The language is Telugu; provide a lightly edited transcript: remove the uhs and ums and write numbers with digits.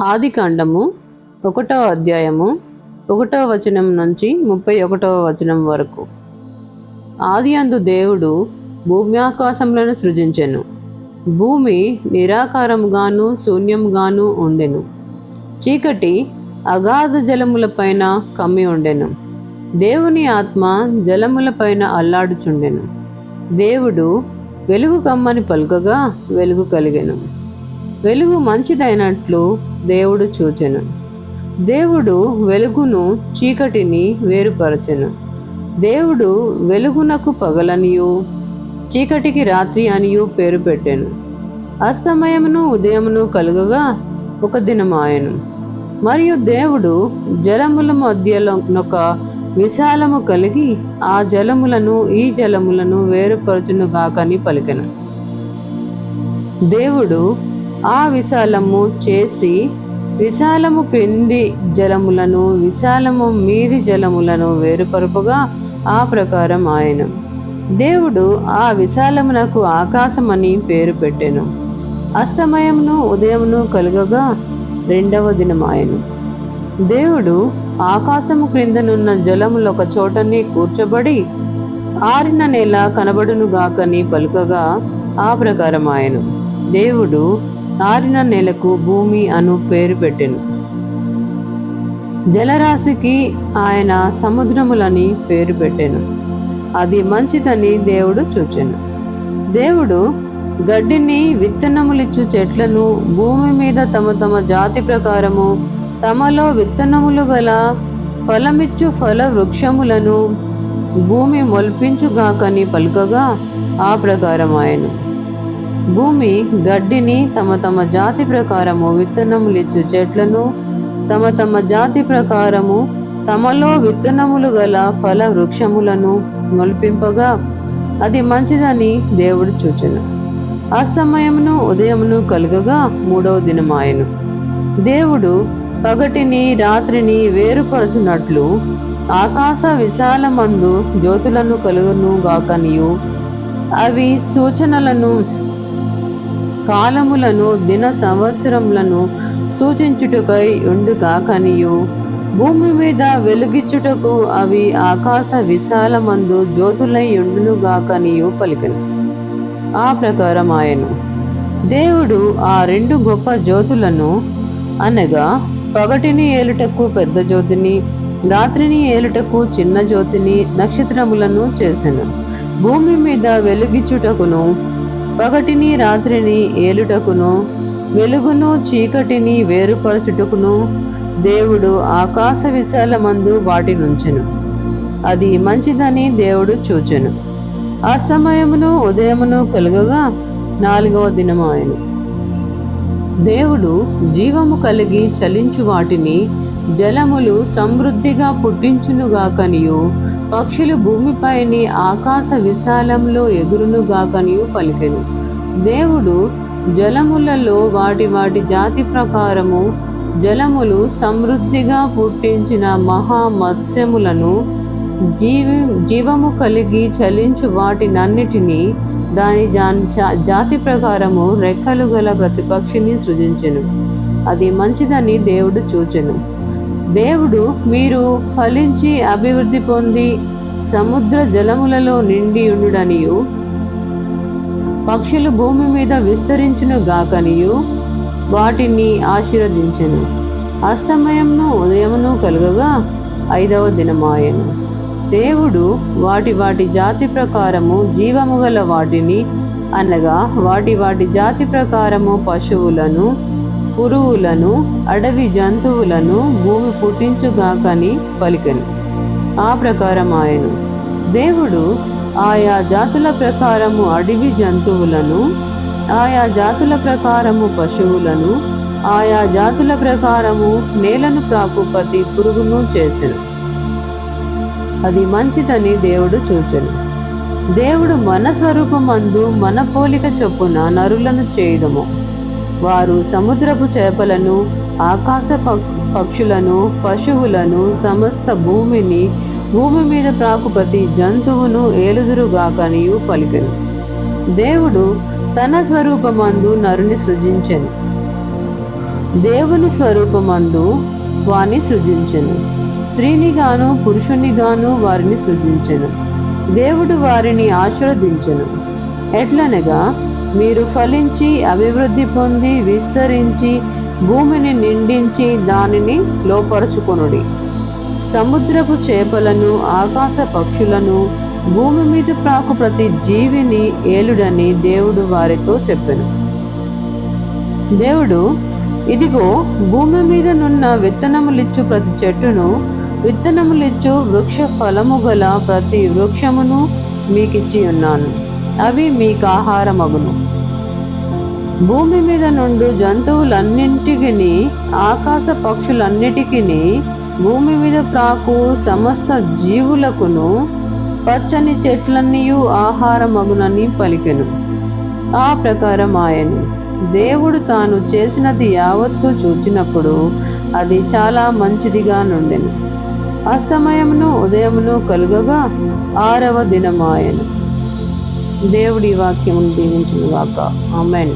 ఆదికాండము 1వ అధ్యాయము 1వ వచనం నుంచి 31వ వచనం వరకు. ఆదియందు దేవుడు భూమి ఆకాశములను సృజించెను. భూమి నిరాకారముగాను శూన్యముగాను ఉండెను. చీకటి అగాధ జలములపైన కమ్మి ఉండెను. దేవుని ఆత్మ జలములపైన అల్లాడుచుండెను. దేవుడు వెలుగు కమ్మని పలుకగా వెలుగు కలిగెను. వెలుగు మంచిదైనట్లు దేవుడు చూచెను. దేవుడు వెలుగును చీకటిని వేరుపరచెను. దేవుడు వెలుగునకు పగలనియు చీకటికి రాత్రి అనియు పేరు పెట్టెను. అస్తమయమును ఉదయమును కలుగగా ఒక దినమాయెను. మరియు దేవుడు జలముల మధ్యలోనొక విశాలము కలిగి ఆ జలములను ఈ జలములను వేరుపరచును గాకని పలికెను. దేవుడు ఆ విశాలము చేసి విశాలము క్రింది జలములను విశాలము మీది జలములను వేరుపరుపుగా ఆ ప్రకారం ఆయను. దేవుడు ఆ విశాలమునకు ఆకాశమని పేరు పెట్టెను. అస్తమయమును ఉదయమును కలుగగా 2వ దినమాయెను. దేవుడు ఆకాశము క్రిందనున్న జలములొక చోటని కూర్చబడి ఆరిన నేల కనబడును గాకని పలుకగా ఆ ప్రకారం ఆయను. దేవుడు ఆరిన నేలకు భూమి అను పేరు పెట్టెను. జలరాశికి ఆయన సముద్రములని పేరు పెట్టెను. అది మంచిదని దేవుడు చూచెను. దేవుడు గడ్డిని విత్తనములిచ్చు చెట్లను భూమి మీద తమ తమ జాతి ప్రకారము తమలో విత్తనములు గల ఫలమిచ్చు ఫల వృక్షములను భూమి మొల్పించుగాకని పలుకగా ఆ ప్రకారం ఆయను. భూమి గడ్డిని తమ తమ జాతి ప్రకారము విత్తనములిచ్చు చెట్లను తమ తమ జాతి ప్రకారము తమలో విత్తనములు గల ఫల వృక్షములను మొల్పింపగా అది మంచిదని దేవుడు చూచెను. అస్తమయమును ఉదయమును కలుగగా 3వ దినమాయెను. దేవుడు పగటిని రాత్రిని వేరుపరచునట్లు ఆకాశ విశాలమందు జ్యోతులను కలుగును గాకనియు అవి సూచనలను కాలములను దిన సంవత్సరములను సూచించుటకై ఉండుగాకనియు భూమి మీద వెలుగిచ్చుటకు అవి ఆకాశ విశాలమందు జ్యోతులై ఉండునుగాకనియు పలికెను. ఆ ప్రకారం ఆయను. దేవుడు ఆ 2 గొప్ప జ్యోతులను అనగా పగటిని ఏలుటకు పెద్ద జ్యోతిని రాత్రిని ఏలుటకు చిన్న జ్యోతిని నక్షత్రములను చేసెను. భూమి మీద వెలుగిచ్చుటకును పగటిని రాత్రిని ఏలుటకును వెలుగును చీకటిని వేరుపరచుటకును దేవుడు ఆకాశ విశాలమందు వాటినుంచెను. అది మంచిదని దేవుడు చూచెను. అస్తమయమును ఉదయమును కలుగగా 4వ దినమాయెను. దేవుడు జీవము కలిగి చలించు వాటిని జలములు సమృద్ధిగా పుట్టించునుగాకనియు పక్షులు భూమిపైని ఆకాశ విశాలంలో ఎగురునుగాకనియు పలికెను. దేవుడు జలములలో వాటి వాటి జాతి ప్రకారము జలములు సమృద్ధిగా పుట్టించిన మహామత్స్యములను జీవము కలిగి చలించు వాటినన్నిటినీ దాని జాతి ప్రకారము రెక్కలు గల ప్రతి పక్షిని సృజించెను. అది మంచిదని దేవుడు చూచెను. దేవుడు మీరు ఫలించి అభివృద్ధి పొంది సముద్ర జలములలో నిండి ఉండుడనియు పక్షులు భూమి మీద విస్తరించును గాకనియు వాటిని ఆశీర్వదించెను. అస్తమయమును ఉదయమును కలుగగా 5వ దినమాయెను. దేవుడు వాటి వాటి జాతి ప్రకారము జీవము గల వాటిని అనగా వాటి వాటి జాతి ప్రకారము పశువులను పురుగులను అడవి జంతువులను భూమి పుట్టించుగాకని పలికెను. ఆ ప్రకారం ఆయను. దేవుడు ఆయా జాతుల ప్రకారము అడవి జంతువులను ఆయా జాతుల ప్రకారము పశువులను ఆయా జాతుల ప్రకారము నేలను ప్రాకు ప్రతి పురుగును చేసెను. అది మంచిదని దేవుడు చూచెను. దేవుడు మన స్వరూపమందు మన పోలిక చొప్పున నరులను చేయుదము. వారు సముద్రపు చేపలను ఆకాశ పక్షులను పశువులను సమస్త భూమిని భూమి మీద ప్రాకు ప్రతి జంతువును ఏలుదురుగాకనియు పలికెను. దేవుడు తన స్వరూపమందు నరుని సృజించెను. దేవుని స్వరూపమందు వారిని సృజించెను, స్త్రీనిగాను పురుషునిగాను వారిని సృజించెను. దేవుడు వారిని ఆశీర్వదించెను. ఎట్లనగా, మీరు ఫలించి అభివృద్ధి పొంది విస్తరించి భూమిని నిండించి దానిని లోపరుచుకొనుడి. సముద్రపు చేపలను ఆకాశ పక్షులను భూమి మీద ప్రాకు ప్రతి జీవిని ఏలుడని దేవుడు వారితో చెప్పెను. దేవుడు, ఇదిగో భూమి మీద నున్న విత్తనములిచ్చు ప్రతి చెట్టును, విత్తనములిచ్చు వృక్ష ఫలము గల ప్రతి వృక్షమును మీకిచ్చి ఉన్నాను. అవి మీకు ఆహారమగును. భూమి మీద నుండి జంతువులన్నింటికి, ఆకాశ పక్షులన్నిటికీ, భూమి మీద ప్రాకు సమస్త జీవులకును పచ్చని చెట్లన్నీయు ఆహారమగునని పలికెను. ఆ ప్రకారం ఆయను. దేవుడు తాను చేసినది యావత్తు చూచినప్పుడు అది చాలా మంచిదిగా నుండెను. అస్తమయమును ఉదయమును కలుగగా 6వ దినమాయెను. దేవుడి వాక్యమును దీవించును గాక. ఆమేన్.